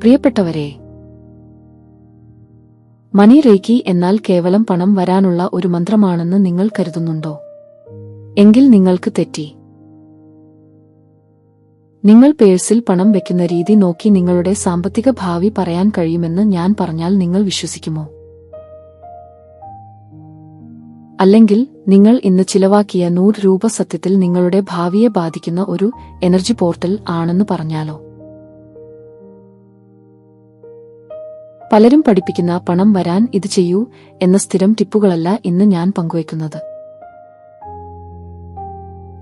പ്രിയപ്പെട്ടവരെ, മണി റേക്കി എന്നാൽ കേവലം പണം വരാനുള്ള ഒരു മന്ത്രമാണെന്ന് നിങ്ങൾ കരുതുന്നുണ്ടോ? എങ്കിൽ നിങ്ങൾക്ക് തെറ്റി. നിങ്ങൾ പേഴ്സിൽ പണം വെക്കുന്ന രീതി നോക്കി നിങ്ങളുടെ സാമ്പത്തിക ഭാവി പറയാൻ കഴിയുമെന്ന് ഞാൻ പറഞ്ഞാൽ നിങ്ങൾ വിശ്വസിക്കുമോ? അല്ലെങ്കിൽ നിങ്ങൾ ഇന്ന് ചിലവാക്കിയ 100 രൂപ സത്യത്തിൽ നിങ്ങളുടെ ഭാവിയെ ബാധിക്കുന്ന ഒരു എനർജി പോർട്ടൽ ആണെന്ന് പറഞ്ഞാലോ? പലരും പഠിപ്പിക്കുന്ന പണം വരാൻ ഇത് ചെയ്യൂ എന്ന സ്ഥിരം ടിപ്പുകളല്ല ഇന്ന് ഞാൻ പങ്കുവയ്ക്കുന്നത്.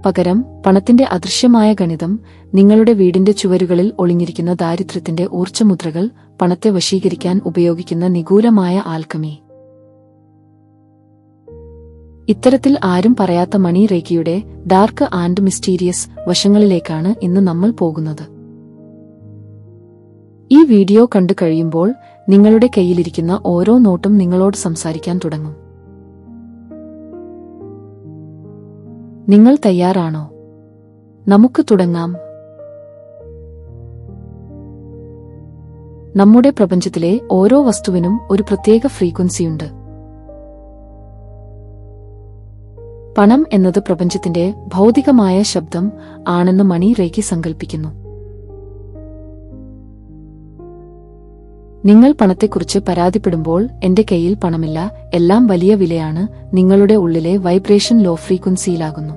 പകരം പണത്തിന്റെ അദൃശ്യമായ ഗണിതം, നിങ്ങളുടെ വീടിന്റെ ചുവരുകളിൽ ഒളിഞ്ഞിരിക്കുന്ന ദാരിദ്ര്യത്തിന്റെ ഊർജ്ജമുദ്രകൾ, പണത്തെ വശീകരിക്കാൻ ഉപയോഗിക്കുന്ന നിഗൂഢമായ ആൽക്കമി. ഇത്തരത്തിൽ ആരും പറയാത്ത മണി റേക്കിയുടെ ഡാർക്ക് ആൻഡ് മിസ്റ്റീരിയസ് വശങ്ങളിലേക്കാണ് ഇന്ന് നമ്മൾ പോകുന്നത്. ഈ വീഡിയോ കണ്ടു കഴിയുമ്പോൾ നിങ്ങളുടെ കയ്യിലിരിക്കുന്ന ഓരോ നോട്ടും നിങ്ങളോട് സംസാരിക്കാൻ തുടങ്ങും. നിങ്ങൾ തയ്യാറാണോ? നമുക്ക് തുടങ്ങാം. നമ്മുടെ പ്രപഞ്ചത്തിലെ ഓരോ വസ്തുവിനും ഒരു പ്രത്യേക ഫ്രീക്വൻസിയുണ്ട്. പണം എന്നത് പ്രപഞ്ചത്തിന്റെ ഭൗതികമായ ശബ്ദം ആണെന്ന് മണി റേക്കി സങ്കൽപ്പിക്കുന്നു. നിങ്ങൾ പണത്തെക്കുറിച്ച് പരാതിപ്പെടുമ്പോൾ എന്റെ കയ്യിൽ പണമില്ല, എല്ലാം വലിയ വിലയാണ്, നിങ്ങളുടെ ഉള്ളിലെ വൈബ്രേഷൻ ലോ ഫ്രീക്വൻസിയിലാകുന്നു.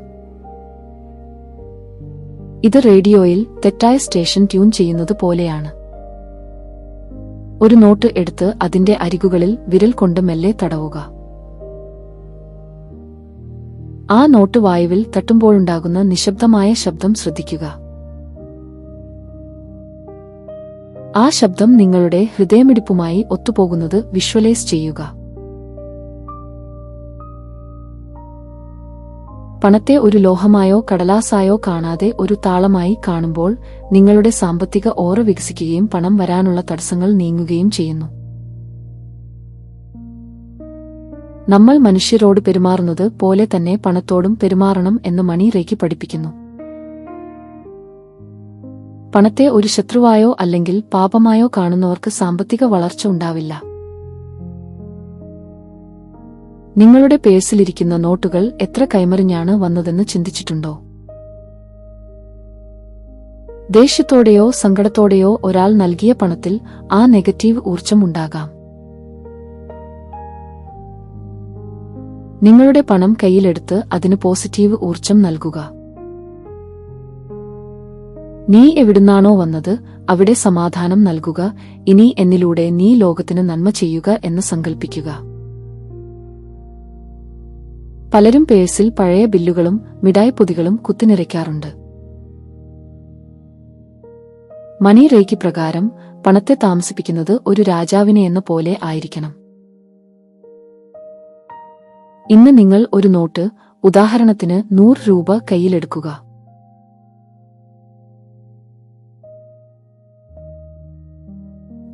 ഇത് റേഡിയോയിൽ തെറ്റായ സ്റ്റേഷൻ ട്യൂൺ ചെയ്യുന്നത് പോലെയാണ്. ഒരു നോട്ട് എടുത്ത് അതിന്റെ അരികുകളിൽ വിരൽ കൊണ്ട് മെല്ലെ തടവുക. ആ നോട്ട് വായുവിൽ തട്ടുമ്പോഴുണ്ടാകുന്ന നിശബ്ദമായ ശബ്ദം ശ്രദ്ധിക്കുക. ആ ശബ്ദം നിങ്ങളുടെ ഹൃദയമിടിപ്പുമായി ഒത്തുപോകുന്നത് വിഷ്വലൈസ് ചെയ്യുക. പണത്തെ ഒരു ലോഹമായോ കടലാസായോ കാണാതെ ഒരു താളമായി കാണുമ്പോൾ നിങ്ങളുടെ സാമ്പത്തിക ഓറ വികസിക്കുകയും പണം വരാനുള്ള തടസ്സങ്ങൾ നീങ്ങുകയും ചെയ്യുന്നു. നമ്മൾ മനുഷ്യരോട് പെരുമാറുന്നത് പോലെ തന്നെ പണത്തോടും പെരുമാറണം എന്ന് മണി റേക്കി പഠിപ്പിക്കുന്നു. പണത്തെ ഒരു ശത്രുവായോ അല്ലെങ്കിൽ പാപമായോ കാണുന്നവർക്ക് സാമ്പത്തിക വളർച്ച ഉണ്ടാവില്ല. നിങ്ങളുടെ പേഴ്സിലിരിക്കുന്ന നോട്ടുകൾ എത്ര കൈമറിഞ്ഞാണ് വന്നതെന്ന് ചിന്തിച്ചിട്ടുണ്ടോ? ദേഷ്യത്തോടെയോ സങ്കടത്തോടെയോ ഒരാൾ നൽകിയ പണത്തിൽ ആ നെഗറ്റീവ് ഊർജ്ജം ഉണ്ടാകാം. നിങ്ങളുടെ പണം കയ്യിലെടുത്ത് അതിന് പോസിറ്റീവ് ഊർജ്ജം നൽകുക. നീ എവിടുന്നാണോ വന്നത് അവിടെ സമാധാനം നൽകുക, ഇനി എന്നിലൂടെ നീ ലോകത്തിന് നന്മ ചെയ്യുക എന്ന് സങ്കൽപ്പിക്കുക. പലരും പേഴ്സിൽ പഴയ ബില്ലുകളും മിഠായിപ്പൊതികളും കുത്തിനിറയ്ക്കാറുണ്ട്. മണി റേക്കി പ്രകാരം പണത്തെ താമസിപ്പിക്കുന്നത് ഒരു രാജാവിനെ എന്ന പോലെ ആയിരിക്കണം. ഇന്ന് നിങ്ങൾ ഒരു നോട്ട്, ഉദാഹരണത്തിന് 100 രൂപ കയ്യിലെടുക്കുക.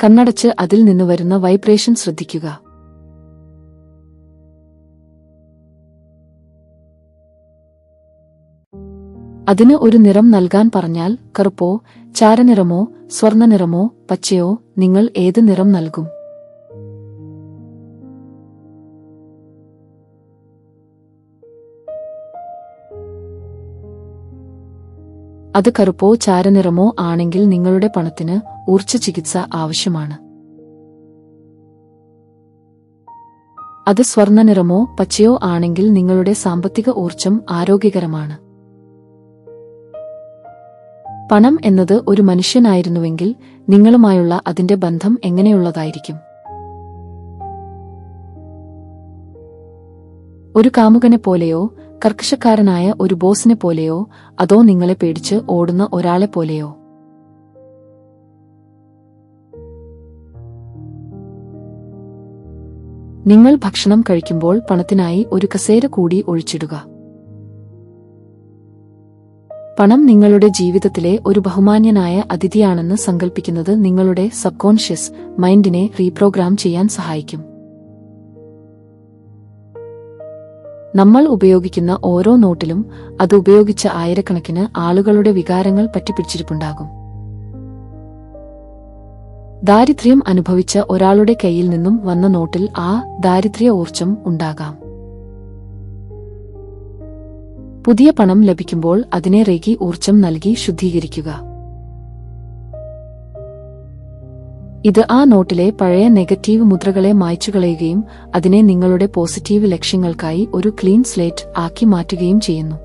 കണ്ണടച്ച് അതിൽ നിന്ന് വരുന്ന വൈബ്രേഷൻ ശ്രദ്ധിക്കുക. അതിന് ഒരു നിറം നൽകാൻ പറഞ്ഞാൽ കറുപ്പോ, ചാരനിറമോ, സ്വർണ്ണനിറമോ, പച്ചയോ, നിങ്ങൾ ഏത് നിറം നൽകും? അത് കറുപ്പോ ചാരനിറമോ ആണെങ്കിൽ നിങ്ങളുടെ പണത്തിന് ഊർജ്ജ ചികിത്സ ആവശ്യമാണ്. അത് സ്വർണ്ണനിറമോ പച്ചയോ ആണെങ്കിൽ നിങ്ങളുടെ സാമ്പത്തിക ഊർജ്ജം ആരോഗ്യകരമാണ്. പണം എന്നത് ഒരു മനുഷ്യനായിരുന്നുവെങ്കിൽ നിങ്ങളുമായുള്ള അതിന്റെ ബന്ധം എങ്ങനെയുള്ളതായിരിക്കും? ഒരു കാമുകനെ പോലെയോ, കർക്കശക്കാരനായ ഒരു ബോസിനെ പോലെയോ, അതോ നിങ്ങളെ പേടിച്ച് ഓടുന്ന ഒരാളെ പോലെയോ? നിങ്ങൾ ഭക്ഷണം കഴിക്കുമ്പോൾ പണത്തിനായി ഒരു കസേര കൂടി ഒഴിച്ചിടുക. പണം നിങ്ങളുടെ ജീവിതത്തിലെ ഒരു ബഹുമാന്യനായ അതിഥിയാണെന്ന് സങ്കൽപ്പിക്കുന്നത് നിങ്ങളുടെ സബ്കോൺഷ്യസ് മൈൻഡിനെ റീപ്രോഗ്രാം ചെയ്യാൻ സഹായിക്കും. നമ്മൾ ഉപയോഗിക്കുന്ന ഓരോ നോട്ടിലും അത് ഉപയോഗിച്ച ആയിരക്കണക്കിന് ആളുകളുടെ വികാരങ്ങൾ പറ്റിപ്പിടിച്ചിരിപ്പുണ്ടാകും. ദാരിദ്ര്യം അനുഭവിച്ച ഒരാളുടെ കയ്യിൽ നിന്നും വന്ന നോട്ടിൽ ആ ദാരിദ്ര്യ ഊർജം ഉണ്ടാകാം. പുതിയ പണം ലഭിക്കുമ്പോൾ അതിനെ റേക്കി ഊർജം നൽകി ശുദ്ധീകരിക്കുക. ഇത് ആ നോട്ടിലെ പഴയ നെഗറ്റീവ് മുദ്രകളെ മായ്ച്ചുകളയുകയും അതിനെ നിങ്ങളുടെ പോസിറ്റീവ് ലക്ഷ്യങ്ങൾക്കായി ഒരു ക്ലീൻ സ്ലേറ്റ് ആക്കി മാറ്റുകയും ചെയ്യുന്നു.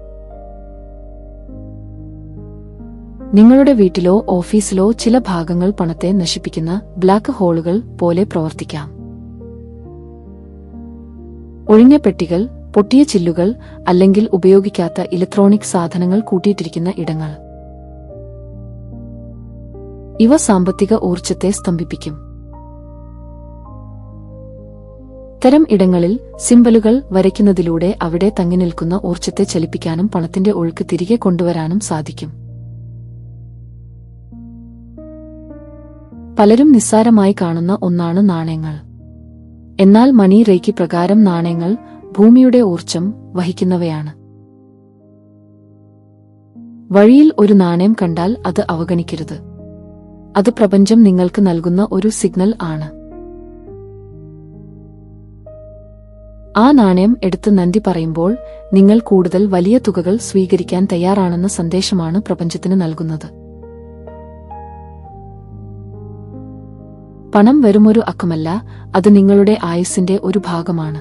നിങ്ങളുടെ വീട്ടിലോ ഓഫീസിലോ ചില ഭാഗങ്ങൾ പണത്തെ നശിപ്പിക്കുന്ന ബ്ലാക്ക് ഹോളുകൾ പോലെ പ്രവർത്തിക്കാം. ഒഴിഞ്ഞ പെട്ടികൾ, പൊട്ടിയ ചില്ലുകൾ, അല്ലെങ്കിൽ ഉപയോഗിക്കാത്ത ഇലക്ട്രോണിക് സാധനങ്ങൾ കൂട്ടിയിട്ടിരിക്കുന്ന ഇടങ്ങൾ. ഇവ സാമ്പത്തിക ഊർജത്തെ സ്തംഭിപ്പിക്കും. ഇത്തരം ഇടങ്ങളിൽ സിംബലുകൾ വരയ്ക്കുന്നതിലൂടെ അവിടെ തങ്ങിനിൽക്കുന്ന ഊർജത്തെ ചലിപ്പിക്കാനും പണത്തിന്റെ ഒഴുക്ക് തിരികെ കൊണ്ടുവരാനും സാധിക്കും. പലരും നിസ്സാരമായി കാണുന്ന ഒന്നാണ് നാണയങ്ങൾ. എന്നാൽ മണി റേക്കി പ്രകാരം നാണയങ്ങൾ ഭൂമിയുടെ ഊർജം വഹിക്കുന്നവയാണ്. വഴിയിൽ ഒരു നാണയം കണ്ടാൽ അത് അവഗണിക്കരുത്. അത് പ്രപഞ്ചം നിങ്ങൾക്ക് നൽകുന്ന ഒരു സിഗ്നൽ ആണ്. ആ നാണയം എടുത്ത് നന്ദി പറയുമ്പോൾ നിങ്ങൾ കൂടുതൽ വലിയ തുകകൾ സ്വീകരിക്കാൻ തയ്യാറാണെന്ന സന്ദേശമാണ് പ്രപഞ്ചത്തിന് നൽകുന്നത്. പണം വെറുമൊരു അക്കമല്ല, അത് നിങ്ങളുടെ ആയുസ്സിന്റെ ഒരു ഭാഗമാണ്.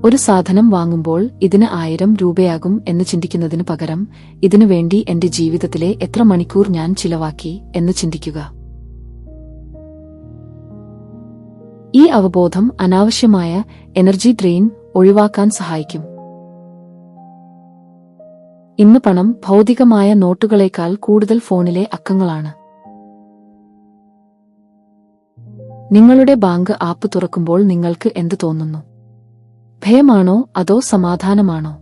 ഒരു സാധനം വാങ്ങുമ്പോൾ ഇതിന് 1000 രൂപയാകും എന്ന് ചിന്തിക്കുന്നതിന് പകരം ഇതിനു വേണ്ടി എന്റെ ജീവിതത്തിലെ എത്ര മണിക്കൂർ ഞാൻ ചിലവാക്കി എന്ന് ചിന്തിക്കുക. ഈ അവബോധം അനാവശ്യമായ എനർജി ഡ്രെയിൻ ഒഴിവാക്കാൻ സഹായിക്കും. ഇന്ന് പണം ഭൗതികമായ നോട്ടുകളേക്കാൾ കൂടുതൽ ഫോണിലെ അക്കങ്ങളാണ്. നിങ്ങളുടെ ബാങ്ക് ആപ്പ് തുറക്കുമ്പോൾ നിങ്ങൾക്ക് എന്ത് തോന്നുന്നു? ഭയമാണോ അതോ സമാധാനമാണോ?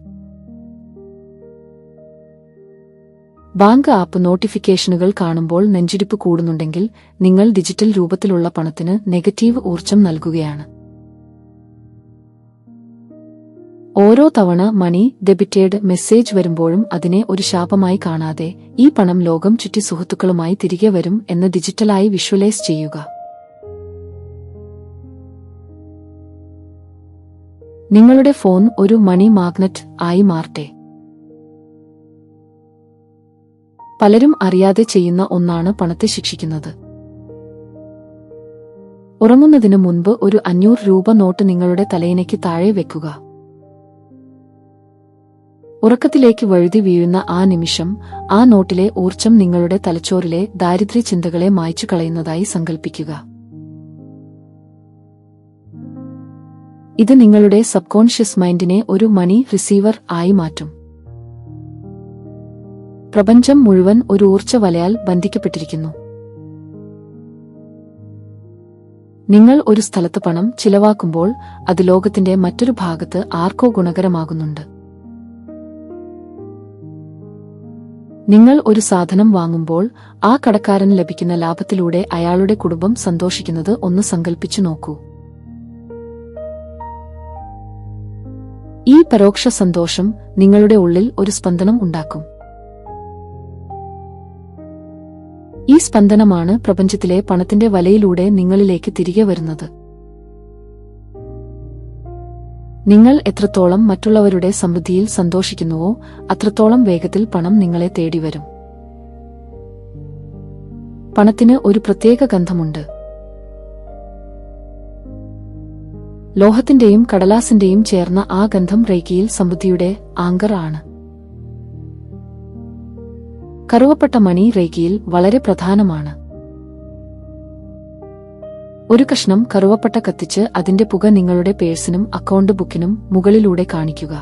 ബാങ്ക് ആപ്പ് നോട്ടിഫിക്കേഷനുകൾ കാണുമ്പോൾ നെഞ്ചിടിപ്പ് കൂടുന്നുണ്ടെങ്കിൽ നിങ്ങൾ ഡിജിറ്റൽ രൂപത്തിലുള്ള പണത്തിന് നെഗറ്റീവ് ഊർജം നൽകുകയാണ്. ഓരോ തവണ മണി ഡെബിറ്റഡ് മെസ്സേജ് വരുമ്പോഴും അതിനെ ഒരു ശാപമായി കാണാതെ ഈ പണം ലോകം ചുറ്റി സുഹൃത്തുക്കളുമായി തിരികെ വരും എന്ന് ഡിജിറ്റലായി വിഷ്വലൈസ് ചെയ്യുക. നിങ്ങളുടെ ഫോൺ ഒരു മണി മാഗ്നറ്റ് ആയി മാറട്ടെ. പലരും അറിയാതെ ചെയ്യുന്ന ഒന്നാണ് പണത്തെ ശിക്ഷിക്കുന്നത്. ഉറങ്ങുന്നതിനു മുൻപ് ഒരു 500 രൂപ നോട്ട് നിങ്ങളുടെ തലയിണയ്ക്ക് താഴെ വെക്കുക. ഉറക്കത്തിലേക്ക് വഴുതി വീഴുന്ന ആ നിമിഷം ആ നോട്ടിലെ ഊർജം നിങ്ങളുടെ തലച്ചോറിലെ ദാരിദ്ര്യ ചിന്തകളെ മായ്ച്ചു കളയുന്നതായി സങ്കൽപ്പിക്കുക. ഇത് നിങ്ങളുടെ സബ്കോൺഷ്യസ് മൈൻഡിനെ ഒരു മണി റിസീവർ ആയി മാറ്റും. പ്രപഞ്ചം മുഴുവൻ ഒരു ഊർജ്ജ വലയാൽ ബന്ധിക്കപ്പെട്ടിരിക്കുന്നു. നിങ്ങൾ ഒരു സ്ഥലത്ത് പണം ചിലവാക്കുമ്പോൾ അത് ലോകത്തിന്റെ മറ്റൊരു ഭാഗത്ത് ആർക്കോ ഗുണകരമാകുന്നുണ്ട്. നിങ്ങൾ ഒരു സാധനം വാങ്ങുമ്പോൾ ആ കടക്കാരൻ ലഭിക്കുന്ന ലാഭത്തിലൂടെ അയാളുടെ കുടുംബം സന്തോഷിക്കുന്നത് ഒന്ന് സങ്കൽപ്പിച്ചു നോക്കൂ. ഈ പരോക്ഷ സന്തോഷം നിങ്ങളുടെ ഉള്ളിൽ ഒരു സ്പന്ദനം ഉണ്ടാക്കും. ഈ സ്പന്ദനമാണ് പ്രപഞ്ചത്തിലെ പണത്തിന്റെ വലയിലൂടെ നിങ്ങളിലേക്ക് തിരികെ വരുന്നത്. നിങ്ങൾ എത്രത്തോളം മറ്റുള്ളവരുടെ സമൃദ്ധിയിൽ സന്തോഷിക്കുന്നുവോ അത്രത്തോളം വേഗത്തിൽ പണം നിങ്ങളെ തേടിവരും. പണത്തിന് ഒരു പ്രത്യേക ഗന്ധമുണ്ട്. ലോഹത്തിന്റെയും കടലാസിന്റെയും ചേർന്ന ആ ഗന്ധം റേക്കിയിൽ സമൃദ്ധിയുടെ ആങ്കർ ആണ്. കറുവപ്പട്ട മണി റേക്കിയിൽ വളരെ പ്രധാനമാണ്. ഒരു കഷ്ണം കറുവപ്പട്ട കത്തിച്ച് അതിന്റെ പുക നിങ്ങളുടെ പേഴ്സിനും അക്കൗണ്ട് ബുക്കിനും മുകളിലൂടെ കാണിക്കുക.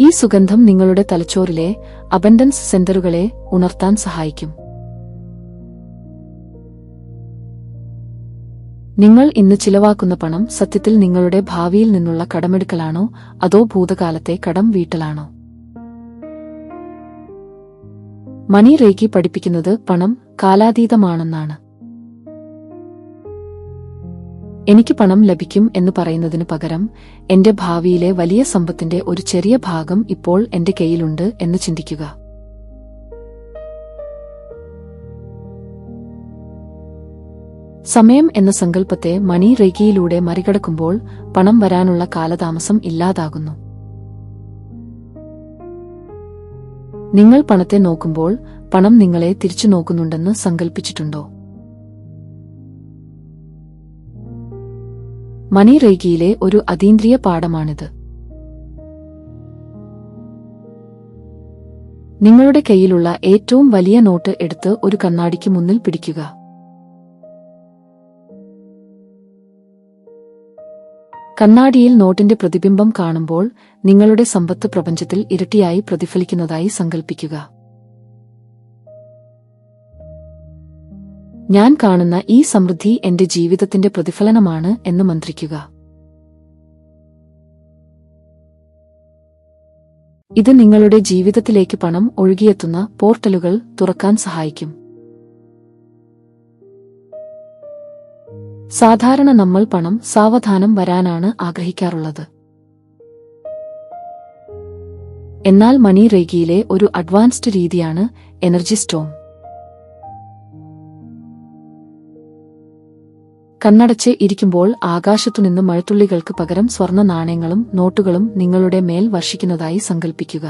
ഈ സുഗന്ധം നിങ്ങളുടെ തലച്ചോറിലെ അബൻഡൻസ് സെന്ററുകളെ ഉണർത്താൻ സഹായിക്കും. നിങ്ങൾ ഇന്ന് ചിലവാക്കുന്ന പണം സത്യത്തിൽ നിങ്ങളുടെ ഭാവിയിൽ നിന്നുള്ള കടമെടുക്കലാണോ അതോ ഭൂതകാലത്തെ കടം വീട്ടലാണോ? മണി റേക്കി പഠിപ്പിക്കുന്നത് പണം കാലാതീതമാണെന്നാണ്. എനിക്ക് പണം ലഭിക്കും എന്ന് പറയുന്നതിനു പകരം എന്റെ ഭാവിയിലെ വലിയ സമ്പത്തിന്റെ ഒരു ചെറിയ ഭാഗം ഇപ്പോൾ എന്റെ കയ്യിലുണ്ട് എന്ന് ചിന്തിക്കുക. സമയം എന്ന സങ്കല്പത്തെ മണി റേഖയിലൂടെ മറികടക്കുമ്പോൾ പണം വരാനുള്ള കാലതാമസം ഇല്ലാതാകുന്നു. നിങ്ങൾ പണത്തെ നോക്കുമ്പോൾ പണം നിങ്ങളെ തിരിച്ചു നോക്കുന്നുണ്ടെന്ന് സങ്കൽപ്പിച്ചിട്ടുണ്ടോ? മണി റേഖയിലെ ഒരു അതീന്ദ്രിയ പാഠമാണിത്. നിങ്ങളുടെ കയ്യിലുള്ള ഏറ്റവും വലിയ നോട്ട് എടുത്ത് ഒരു കണ്ണാടിക്ക് മുന്നിൽ പിടിക്കുക. കണ്ണാടിയിൽ നോട്ടിന്റെ പ്രതിബിംബം കാണുമ്പോൾ നിങ്ങളുടെ സമ്പത്ത് പ്രപഞ്ചത്തിൽ ഇരട്ടിയായി പ്രതിഫലിക്കുന്നതായി സങ്കൽപ്പിക്കുക. ഞാൻ കാണുന്ന ഈ സമൃദ്ധി എന്റെ ജീവിതത്തിന്റെ പ്രതിഫലനമാണ് എന്ന് മന്ത്രിക്കുക. ഇത് നിങ്ങളുടെ ജീവിതത്തിലേക്ക് പണം ഒഴുകിയെത്തുന്ന പോർട്ടലുകൾ തുറക്കാൻ സഹായിക്കും. സാധാരണ നമ്മൾ പണം സാവധാനം വരാനാണ് ആഗ്രഹിക്കാറുള്ളത്. എന്നാൽ മണി റേഖയിലെ ഒരു അഡ്വാൻസ്ഡ് രീതിയാണ് എനർജി സ്റ്റോം. കണ്ണടച്ച് ഇരിക്കുമ്പോൾ ആകാശത്തുനിന്ന് മഴത്തുള്ളികൾക്ക് പകരം സ്വർണ്ണ നാണയങ്ങളും നോട്ടുകളും നിങ്ങളുടെ മേൽ വർഷിക്കുന്നതായി സങ്കൽപ്പിക്കുക.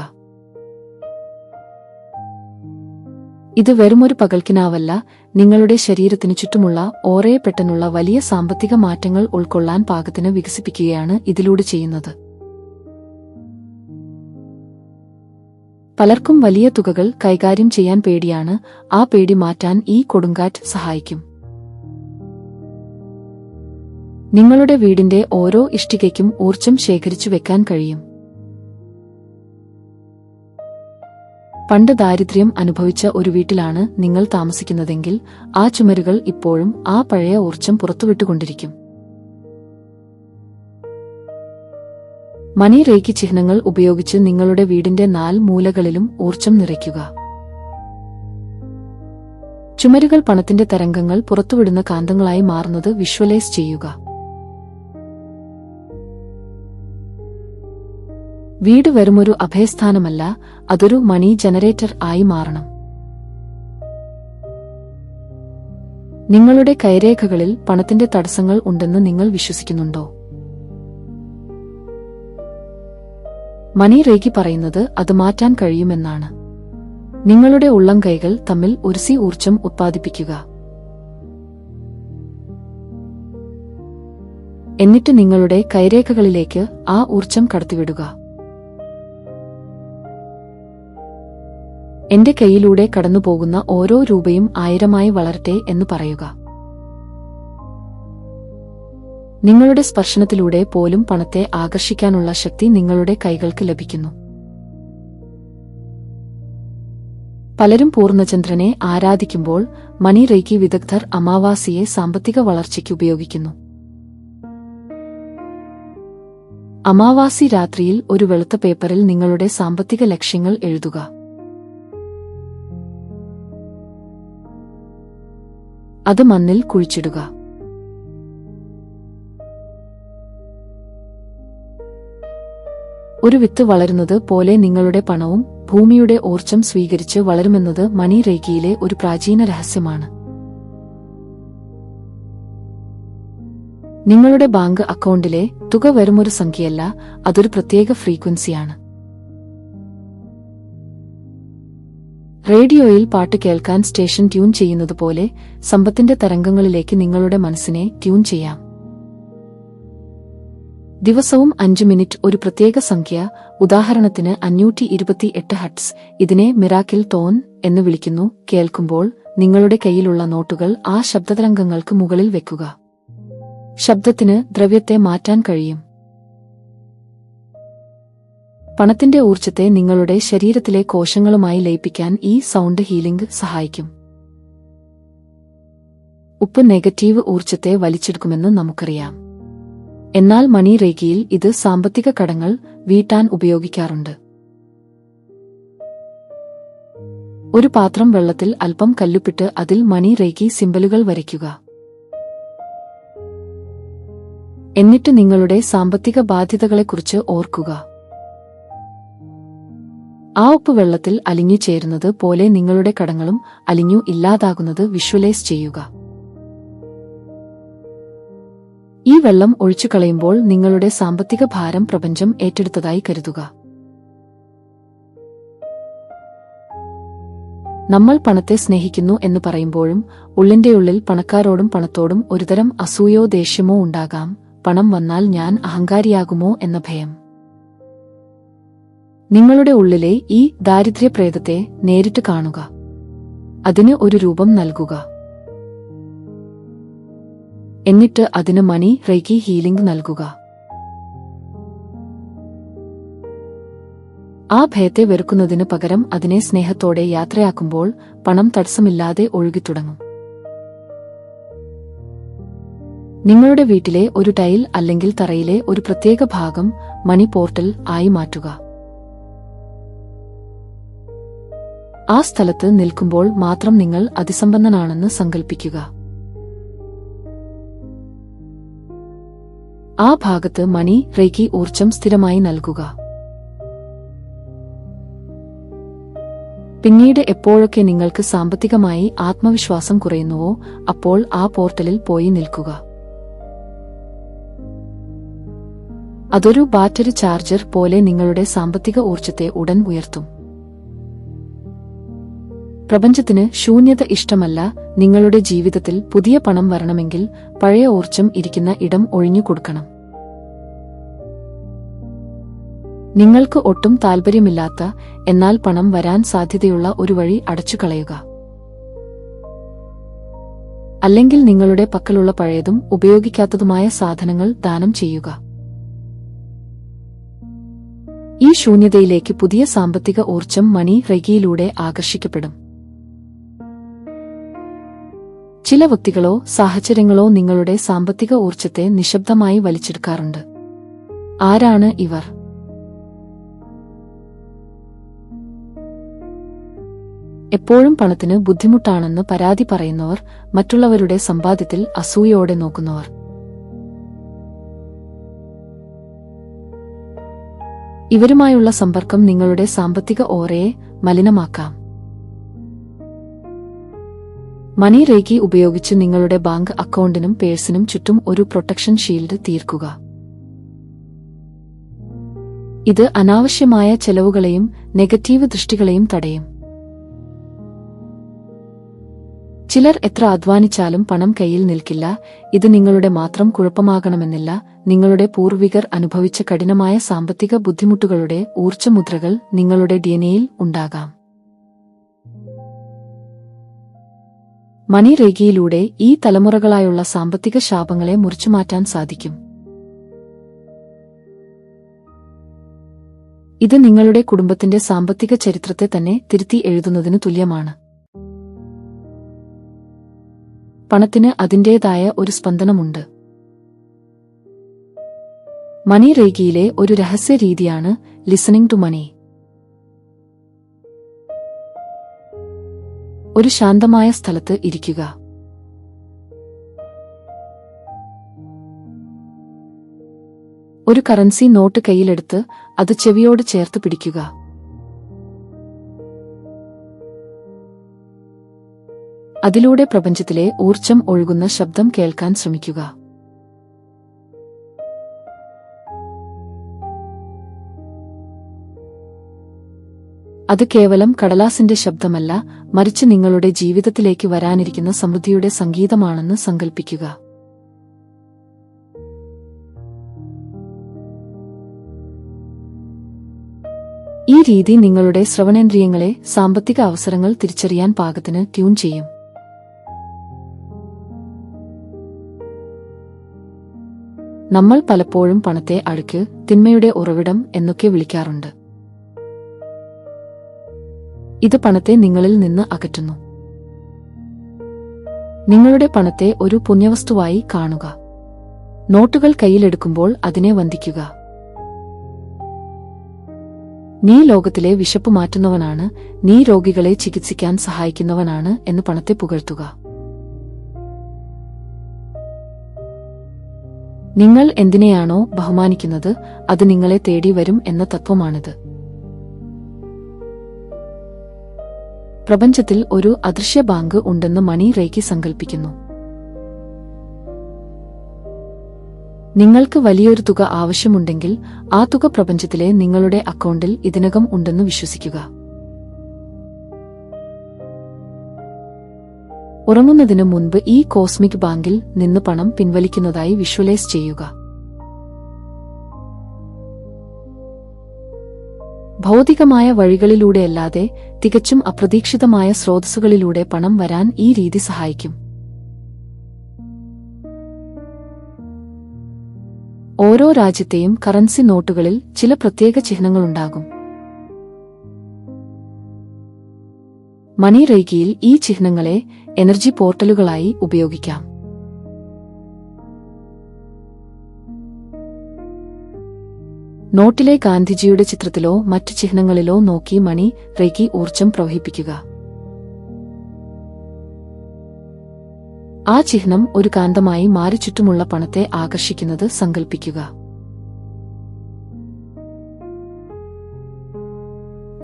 ഇത് വെറുമൊരു പകൽക്കിനാവല്ല, നിങ്ങളുടെ ശരീരത്തിനു ചുറ്റുമുള്ള ഓരേ പെട്ടെന്നുള്ള വലിയ സാമ്പത്തിക മാറ്റങ്ങൾ ഉൾക്കൊള്ളാൻ പാകത്തിന് വികസിപ്പിക്കുകയാണ് ഇതിലൂടെ ചെയ്യുന്നത്. പലർക്കും വലിയ തുകകൾ കൈകാര്യം ചെയ്യാൻ പേടിയാണ്. ആ പേടി മാറ്റാൻ ഈ കൊടുങ്കാറ്റ് സഹായിക്കും. നിങ്ങളുടെ വീടിന്റെ ഓരോ ഇഷ്ടികയ്ക്കും ഊർജ്ജം ശേഖരിച്ചു വെക്കാൻ കഴിയും. പണ്ട് ദാരിദ്ര്യം അനുഭവിച്ച ഒരു വീട്ടിലാണ് നിങ്ങൾ താമസിക്കുന്നതെങ്കിൽ ആ ചുമരുകൾ ഇപ്പോഴും ആ പഴയ ഊർജ്ജം പുറത്തുവിട്ടുകൊണ്ടിരിക്കും. മണി റേഖി ചിഹ്നങ്ങൾ ഉപയോഗിച്ച് നിങ്ങളുടെ വീടിന്റെ 4 മൂലകളിലും ഊർജ്ജം നിറയ്ക്കുക. ചുമരുകൾ പണത്തിന്റെ തരംഗങ്ങൾ പുറത്തുവിടുന്ന കാന്തങ്ങളായി മാറുന്നത് വിഷ്വലൈസ് ചെയ്യുക. വീട് വെറുമൊരു അഭയസ്ഥാനമല്ല, അതൊരു മണി ജനറേറ്റർ ആയി മാറണം. നിങ്ങളുടെ കൈരേഖകളിൽ പണത്തിന്റെ തടസ്സങ്ങൾ ഉണ്ടെന്ന് നിങ്ങൾ വിശ്വസിക്കുന്നുണ്ടോ? മണി റേഖി പറയുന്നത് അത് മാറ്റാൻ കഴിയുമെന്നാണ്. നിങ്ങളുടെ ഉള്ളംകൈകൾ തമ്മിൽ ഉരസി ഊർജ്ജം ഉത്പാദിപ്പിക്കുക. എന്നിട്ട് നിങ്ങളുടെ കൈരേഖകളിലേക്ക് ആ ഊർജ്ജം കടത്തിവിടുക. എന്റെ കൈയിലൂടെ കടന്നുപോകുന്ന ഓരോ രൂപയും 1000 വളരട്ടെ എന്ന് പറയുക. നിങ്ങളുടെ സ്പർശനത്തിലൂടെ പോലും പണത്തെ ആകർഷിക്കാനുള്ള ശക്തി നിങ്ങളുടെ കൈകൾക്ക് ലഭിക്കുന്നു. പലരും പൂർണ്ണചന്ദ്രനെ ആരാധിക്കുമ്പോൾ മണി റേഖി വിദഗ്ധർ അമാവാസിയെ സാമ്പത്തിക വളർച്ചയ്ക്ക് ഉപയോഗിക്കുന്നു. അമാവാസി രാത്രിയിൽ ഒരു വെളുത്ത പേപ്പറിൽ നിങ്ങളുടെ സാമ്പത്തിക ലക്ഷ്യങ്ങൾ എഴുതുക. അത് മണ്ണിൽ കുഴിച്ചിടുക. ഒരു വിത്ത് വളരുന്നത് പോലെ നിങ്ങളുടെ പണവും ഭൂമിയുടെ ഊർജ്ജം സ്വീകരിച്ച് വളരുമെന്നത് മണി റേഖയിലെ ഒരു പ്രാചീന രഹസ്യമാണ്. നിങ്ങളുടെ ബാങ്ക് അക്കൗണ്ടിലെ തുക വെറുമൊരു സംഖ്യയല്ല, അതൊരു പ്രത്യേക ഫ്രീക്വൻസിയാണ്. റേഡിയോയിൽ പാട്ട് കേൾക്കാൻ സ്റ്റേഷൻ ട്യൂൺ ചെയ്യുന്നതുപോലെ സമ്പത്തിന്റെ തരംഗങ്ങളിലേക്ക് നിങ്ങളുടെ മനസ്സിനെ ട്യൂൺ ചെയ്യാം. ദിവസവും 5 മിനിറ്റ് ഒരു പ്രത്യേക സംഖ്യ, ഉദാഹരണത്തിന് 528 ഹർട്സ്, ഇതിനെ മിറാക്കിൾ ടോൺ എന്ന് വിളിക്കുന്നു, കേൾക്കുമ്പോൾ നിങ്ങളുടെ കയ്യിലുള്ള നോട്ടുകൾ ആ ശബ്ദതരംഗങ്ങൾക്ക് മുകളിൽ വെക്കുക. ശബ്ദത്തിന് ദ്രവ്യത്തെ മാറ്റാൻ കഴിയും. പണത്തിന്റെ ഊർജ്ജത്തെ നിങ്ങളുടെ ശരീരത്തിലെ കോശങ്ങളുമായി ലയിപ്പിക്കാൻ ഈ സൗണ്ട് ഹീലിംഗ് സഹായിക്കും. ഉപ്പ് നെഗറ്റീവ് ഊർജ്ജത്തെ വലിച്ചെടുക്കുമെന്ന് നമുക്കറിയാം. എന്നാൽ മണി റേഖയിൽ ഇത് സാമ്പത്തിക കടങ്ങൾ വീട്ടാൻ ഉപയോഗിക്കാറുണ്ട്. ഒരു പാത്രം വെള്ളത്തിൽ അല്പം കല്ലുപ്പിട്ട് അതിൽ മണി റേഖി സിംബലുകൾ വരയ്ക്കുക. എന്നിട്ട് നിങ്ങളുടെ സാമ്പത്തിക ബാധ്യതകളെക്കുറിച്ച് ഓർക്കുക. ആ ഉപ്പ് വെള്ളത്തിൽ അലിഞ്ഞു ചേരുന്നത് പോലെ നിങ്ങളുടെ കടങ്ങളും അലിഞ്ഞു ഇല്ലാതാകുന്നത് വിഷ്വലൈസ് ചെയ്യുക. ഈ വെള്ളം ഒഴിച്ചു കളയുമ്പോൾ നിങ്ങളുടെ സാമ്പത്തിക ഭാരം പ്രപഞ്ചം ഏറ്റെടുത്തതായി കരുതുക. നമ്മൾ പണത്തെ സ്നേഹിക്കുന്നു എന്ന് പറയുമ്പോഴും ഉള്ളിന്റെയുള്ളിൽ പണക്കാരോടും പണത്തോടും ഒരുതരം അസൂയോ ദേഷ്യമോ ഉണ്ടാകാം. പണം വന്നാൽ ഞാൻ അഹങ്കാരിയാകുമോ എന്ന ഭയം. നിങ്ങളുടെ ഉള്ളിലെ ഈ ദാരിദ്ര്യപ്രേതത്തെ നേരിട്ട് കാണുക. അതിന് ഒരു രൂപം നൽകുക. എന്നിട്ട് അതിന് മണി റെയ്ക്കി ഹീലിംഗ് നൽകുക. ആ ഭയത്തെ വെറുക്കുന്നതിന് പകരം അതിനെ സ്നേഹത്തോടെ യാത്രയാക്കുമ്പോൾ പണം തടസ്സമില്ലാതെ ഒഴുകിത്തുടങ്ങും. നിങ്ങളുടെ വീട്ടിലെ ഒരു ടൈൽ അല്ലെങ്കിൽ തറയിലെ ഒരു പ്രത്യേക ഭാഗം മണി പോർട്ടൽ ആയി മാറ്റുക. ആ സ്ഥലത്ത് നിൽക്കുമ്പോൾ മാത്രം നിങ്ങൾ അതിസമ്പന്നനാണെന്ന് സങ്കൽപ്പിക്കുക. ആ ഭാഗത്ത് മണി റെയ്ക്കി ഊർജം സ്ഥിരമായി നൽകുക. പിന്നീട് എപ്പോഴൊക്കെ നിങ്ങൾക്ക് സാമ്പത്തികമായി ആത്മവിശ്വാസം കുറയുന്നുവോ അപ്പോൾ ആ പോർട്ടലിൽ പോയി നിൽക്കുക. അതൊരു ബാറ്ററി ചാർജർ പോലെ നിങ്ങളുടെ സാമ്പത്തിക ഊർജത്തെ ഉടൻ ഉയർത്തും. പ്രപഞ്ചത്തിന് ശൂന്യത ഇഷ്ടമല്ല. നിങ്ങളുടെ ജീവിതത്തിൽ പുതിയ പണം വരണമെങ്കിൽ പഴയ ഊർജം ഇരിക്കുന്ന ഇടം ഒഴിഞ്ഞു കൊടുക്കണം. നിങ്ങൾക്ക് ഒട്ടും താൽപര്യമില്ലാത്ത എന്നാൽ പണം വരാൻ സാധ്യതയുള്ള ഒരു വഴി അടച്ചുകളയുക. അല്ലെങ്കിൽ നിങ്ങളുടെ പക്കലുള്ള പഴയതും ഉപയോഗിക്കാത്തതുമായ സാധനങ്ങൾ ദാനം ചെയ്യുക. ഈ ശൂന്യതയിലേക്ക് പുതിയ സാമ്പത്തിക ഊർജം മണി റെയ്ക്കിയിലൂടെ ആകർഷിക്കപ്പെടും. ചില വ്യക്തികളോ സാഹചര്യങ്ങളോ നിങ്ങളുടെ സാമ്പത്തിക ഊർജത്തെ നിശബ്ദമായി വലിച്ചെടുക്കാറുണ്ട്. ആരാണ് ഇവർ? എപ്പോഴും പണത്തിന് ബുദ്ധിമുട്ടാണെന്ന് പരാതി പറയുന്നവർ, മറ്റുള്ളവരുടെ സമ്പാദ്യത്തിൽ അസൂയയോടെ നോക്കുന്നവർ. ഇവരുമായുള്ള സമ്പർക്കം നിങ്ങളുടെ സാമ്പത്തിക ഓറയെ മലിനമാക്കാം. മണി റെയ്ക്കി ഉപയോഗിച്ച് നിങ്ങളുടെ ബാങ്ക് അക്കൗണ്ടിനും പേഴ്സിനും ചുറ്റും ഒരു പ്രൊട്ടക്ഷൻ ഷീൽഡ് തീർക്കുക. ഇത് അനാവശ്യമായ ചെലവുകളെയും നെഗറ്റീവ് ദൃഷ്ടികളെയും തടയും. ചിലർ എത്ര അധ്വാനിച്ചാലും പണം കയ്യിൽ നിൽക്കില്ല. ഇത് നിങ്ങളുടെ മാത്രം കുഴപ്പമാകണമെന്നില്ല. നിങ്ങളുടെ പൂർവികർ അനുഭവിച്ച കഠിനമായ സാമ്പത്തിക ബുദ്ധിമുട്ടുകളുടെ ഊർജ്ജമുദ്രകൾ നിങ്ങളുടെ ഡിഎൻഎയിൽ ഉണ്ടാകാം. മണി റെയ്ക്കിയിലൂടെ ഈ തലമുറകളായുള്ള സാമ്പത്തിക ശാപങ്ങളെ മുറിച്ചുമാറ്റാൻ സാധിക്കും. ഇത് നിങ്ങളുടെ കുടുംബത്തിന്റെ സാമ്പത്തിക ചരിത്രത്തെ തന്നെ തിരുത്തി എഴുതുന്നതിനു തുല്യമാണ്. പണത്തിന് അതിന്റേതായ ഒരു സ്പന്ദനമുണ്ട്. മണി റെയ്ക്കിയിലെ ഒരു രഹസ്യ രീതിയാണ് ലിസണിംഗ് ടു മണി. ഒരു ശാന്തമായ സ്ഥലത്ത് ഇരിക്കുക. ഒരു കറൻസി നോട്ട് കയ്യിലെടുത്ത് അത് ചെവിയോട് ചേർത്ത് പിടിക്കുക. അതിലൂടെ പ്രപഞ്ചത്തിലെ ഊർജം ഒഴുകുന്ന ശബ്ദം കേൾക്കാൻ ശ്രമിക്കുക. അത് കേവലം കടലാസിന്റെ ശബ്ദമല്ല, മറിച്ച് നിങ്ങളുടെ ജീവിതത്തിലേക്ക് വരാനിരിക്കുന്ന സമൃദ്ധിയുടെ സംഗീതമാണെന്ന് സങ്കൽപ്പിക്കുക. ഈ രീതി നിങ്ങളുടെ ശ്രവണേന്ദ്രിയങ്ങളെ സാമ്പത്തിക അവസരങ്ങൾ തിരിച്ചറിയാൻ പാകത്തിന് ട്യൂൺ ചെയ്യും. നമ്മൾ പലപ്പോഴും പണത്തെ അഴുക്ക്, തിന്മയുടെ ഉറവിടം എന്നൊക്കെ വിളിക്കാറുണ്ട്. ഇത് പണത്തെ നിങ്ങളിൽ നിന്ന് അകറ്റുന്നു. നിങ്ങളുടെ പണത്തെ ഒരു പുണ്യവസ്തുവായി കാണുക. നോട്ടുകൾ കയ്യിലെടുക്കുമ്പോൾ അതിനെ വന്ദിക്കുക. നീ ലോകത്തിലെ വിശപ്പ് മാറ്റുന്നവനാണ്, നീ രോഗികളെ ചികിത്സിക്കാൻ സഹായിക്കുന്നവനാണ് എന്ന് പണത്തെ പുകഴ്ത്തുക. നിങ്ങൾ എന്തിനെയാണോ ബഹുമാനിക്കുന്നത് അത് നിങ്ങളെ തേടി വരും എന്ന തത്വമാണിത്. പ്രപഞ്ചത്തിൽ ഒരു അദൃശ്യ ബാങ്ക് ഉണ്ടെന്ന് മണി റെയ്ക്കി സങ്കൽപ്പിക്കുന്നു. നിങ്ങൾക്ക് വലിയൊരു തുക ആവശ്യമുണ്ടെങ്കിൽ ആ തുക പ്രപഞ്ചത്തിലെ നിങ്ങളുടെ അക്കൗണ്ടിൽ ഇതിനകം ഉണ്ടെന്ന് വിശ്വസിക്കുക. ഉറങ്ങുന്നതിനു മുൻപ് ഈ കോസ്മിക് ബാങ്കിൽ നിന്ന് പണം പിൻവലിക്കുന്നതായി വിഷ്വലൈസ് ചെയ്യുക. ഭൗതികമായ വഴികളിലൂടെയല്ലാതെ തികച്ചും അപ്രതീക്ഷിതമായ സ്രോതസ്സുകളിലൂടെ പണം വരാൻ ഈ രീതി സഹായിക്കും. ഓരോ രാജ്യത്തെയും കറൻസി നോട്ടുകളിൽ ചില പ്രത്യേക ചിഹ്നങ്ങളുണ്ടാകും. മണി റെയ്ക്കിയിൽ ഈ ചിഹ്നങ്ങളെ എനർജി പോർട്ടലുകളായി ഉപയോഗിക്കാം. നോട്ടിലെ ഗാന്ധിജിയുടെ ചിത്രത്തിലോ മറ്റു ചിഹ്നങ്ങളിലോ നോക്കി മണി റെയ്ക്കി ഊർജ്ജം പ്രവഹിപ്പിക്കുക. ആ ചിഹ്നം ഒരു കാന്തമായി മാറി ചുറ്റുമുള്ള പണത്തെ ആകർഷിക്കുന്നത് സങ്കൽപ്പിക്കുക.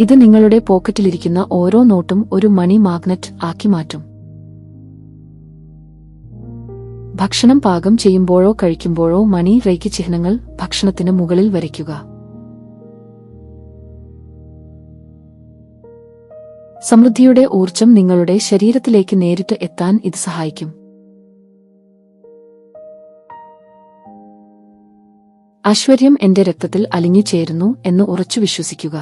ഇത് നിങ്ങളുടെ പോക്കറ്റിലിരിക്കുന്ന ഓരോ നോട്ടും ഒരു മണി മാഗ്നറ്റ് ആക്കി മാറ്റും. ഭക്ഷണം പാകം ചെയ്യുമ്പോഴോ കഴിക്കുമ്പോഴോ മണി റെയ്ക്കി ചിഹ്നങ്ങൾ ഭക്ഷണത്തിന് മുകളിൽ വരയ്ക്കുക. സമൃദ്ധിയുടെ ഊർജ്ജം നിങ്ങളുടെ ശരീരത്തിലേക്ക് നേരിട്ട് എത്താൻ ഇത് സഹായിക്കും. ഐശ്വര്യം എന്റെ രക്തത്തിൽ അലിഞ്ഞു ചേരുന്നു എന്ന് ഉറച്ചു വിശ്വസിക്കുക.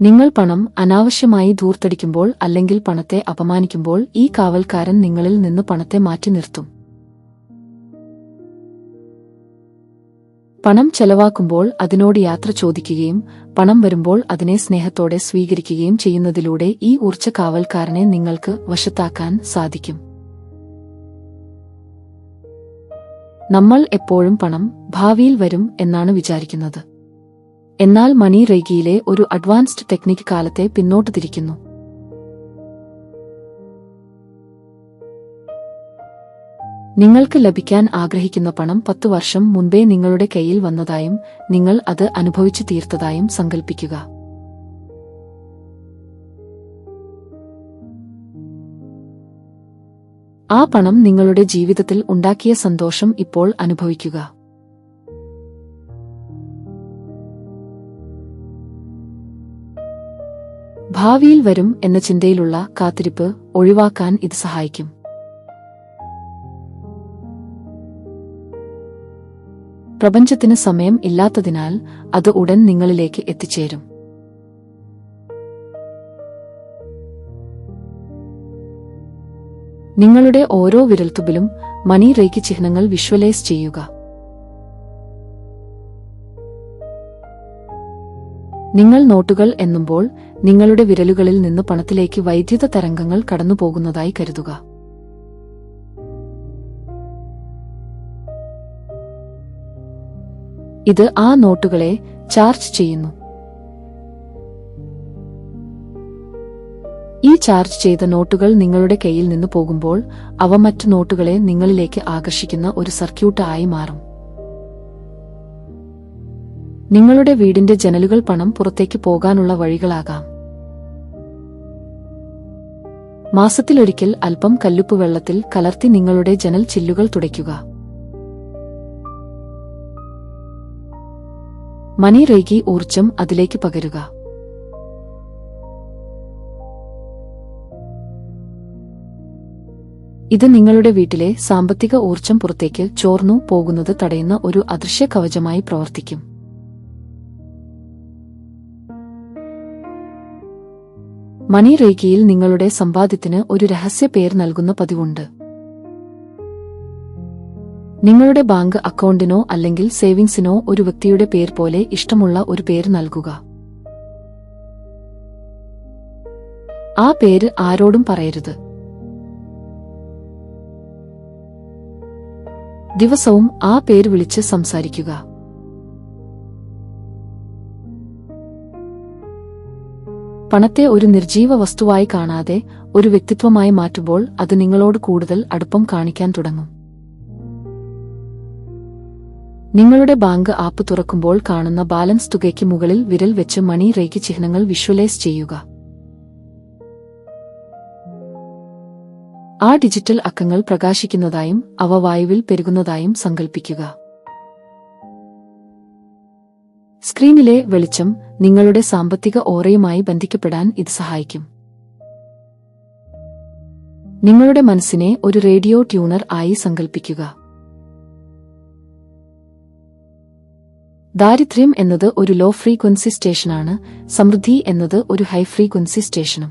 നിങ്ങൾ പണം അനാവശ്യമായി ധൂർത്തടിക്കുമ്പോൾ അല്ലെങ്കിൽ പണത്തെ അപമാനിക്കുമ്പോൾ ഈ കാവൽക്കാരൻ നിങ്ങളിൽ നിന്ന് പണത്തെ മാറ്റി നിർത്തും. പണം ചെലവാക്കുമ്പോൾ അതിനോട് യാത്ര ചോദിക്കുകയും പണം വരുമ്പോൾ അതിനെ സ്നേഹത്തോടെ സ്വീകരിക്കുകയും ചെയ്യുന്നതിലൂടെ ഈ ഊർജ്ജ കാവൽക്കാരനെ നിങ്ങൾക്ക് വശത്താക്കാൻ സാധിക്കും. നമ്മൾ എപ്പോഴും പണം ഭാവിയിൽ വരും എന്നാണ് വിചാരിക്കുന്നത്. എന്നാൽ മണി റെയ്ക്കിയിലെ ഒരു അഡ്വാൻസ്ഡ് ടെക്നിക് കാലത്തെ പിന്നോട്ട് തിരിക്കുന്നു. നിങ്ങൾക്ക് ലഭിക്കാൻ ആഗ്രഹിക്കുന്ന പണം 10 വർഷം മുൻപേ നിങ്ങളുടെ കയ്യിൽ വന്നതായും നിങ്ങൾ അത് അനുഭവിച്ചു തീർത്തതായും സങ്കൽപ്പിക്കുക. ആ പണം നിങ്ങളുടെ ജീവിതത്തിൽ ഉണ്ടാക്കിയ സന്തോഷം ഇപ്പോൾ അനുഭവിക്കുക. ഭാവിയിൽ വരും എന്ന ചിന്തയിലുള്ള കാത്തിരിപ്പ് ഒഴിവാക്കാൻ ഇത് സഹായിക്കും. പ്രപഞ്ചത്തിന് സമയം ഇല്ലാത്തതിനാൽ അത് ഉടൻ നിങ്ങളിലേക്ക് എത്തിച്ചേരും. നിങ്ങളുടെ ഓരോ വിരൽത്തുമ്പിലും മണി റെയ്ക്കി ചിഹ്നങ്ങൾ വിഷ്വലൈസ് ചെയ്യുക. നിങ്ങൾ നോട്ടുകൾ എണ്ണുമ്പോൾ നിങ്ങളുടെ വിരലുകളിൽ നിന്ന് പണത്തിലേക്ക് വൈദ്യുത തരംഗങ്ങൾ കടന്നുപോകുന്നതായി കരുതുക. ഇത് ആ നോട്ടുകളെ ചാർജ് ചെയ്യുന്നു. ഈ ചാർജ് ചെയ്ത നോട്ടുകൾ നിങ്ങളുടെ കയ്യിൽ നിന്ന് പോകുമ്പോൾ അവ മറ്റു നോട്ടുകളെ നിങ്ങളിലേക്ക് ആകർഷിക്കുന്ന ഒരു സർക്യൂട്ട് ആയി മാറും. നിങ്ങളുടെ വീടിന്റെ ജനലുകൾ പണം പുറത്തേക്ക് പോകാനുള്ള വഴികളാകാം. മാസത്തിലൊരിക്കൽ അല്പം കല്ലുപ്പ് വെള്ളത്തിൽ കലർത്തി നിങ്ങളുടെ ജനൽ ചില്ലുകൾ തുടയ്ക്കുക. മണി റെയ്ക്കി ഊർജ്ജം അതിലേക്ക് പകരുക. ഇത് നിങ്ങളുടെ വീട്ടിലെ സാമ്പത്തിക ഊർജ്ജം പുറത്തേക്ക് ചോർന്നു പോകുന്നത് തടയുന്ന ഒരു അദൃശ്യ കവചമായി പ്രവർത്തിക്കും. മണി റെയ്ക്കിയിൽ നിങ്ങളുടെ സമ്പാദ്യത്തിന് ഒരു രഹസ്യ പേര് നൽകുന്ന പതിവുണ്ട്. നിങ്ങളുടെ ബാങ്ക് അക്കൗണ്ടിനോ അല്ലെങ്കിൽ സേവിങ്സിനോ ഒരു വ്യക്തിയുടെ പേര് പോലെ ഇഷ്ടമുള്ള ഒരു പേര് നൽകുക. ആ പേര് ആരോടും പറയരുത്. ദിവസവും ആ പേര് വിളിച്ച് സംസാരിക്കുക. പണത്തെ ഒരു നിർജീവ വസ്തുവായി കാണാതെ ഒരു വ്യക്തിത്വമായി മാറ്റുമ്പോൾ അത് നിങ്ങളോട് കൂടുതൽ അടുപ്പം കാണിക്കാൻ തുടങ്ങും. നിങ്ങളുടെ ബാങ്ക് ആപ്പ് തുറക്കുമ്പോൾ കാണുന്ന ബാലൻസ് തുകയ്ക്ക് മുകളിൽ വിരൽ വെച്ച് മണി റെയ്ക്കി ചിഹ്നങ്ങൾ വിഷ്വലൈസ് ചെയ്യുക. ആ ഡിജിറ്റൽ അക്കങ്ങൾ പ്രകാശിക്കുന്നതായും അവ വായുവിൽ പെരുകുന്നതായും സങ്കൽപ്പിക്കുക. സ്ക്രീനിലെ വെളിച്ചം നിങ്ങളുടെ സാമ്പത്തിക ഓറയുമായി ബന്ധിക്കപ്പെടാൻ ഇത് സഹായിക്കും. നിങ്ങളുടെ മനസ്സിനെ ഒരു റേഡിയോ ട്യൂണർ ആയി സങ്കൽപ്പിക്കുക. ദാരിദ്ര്യം എന്നത് ഒരു ലോ ഫ്രീക്വൻസി സ്റ്റേഷനാണ്, സമൃദ്ധി എന്നത് ഒരു ഹൈ ഫ്രീക്വൻസി സ്റ്റേഷനും.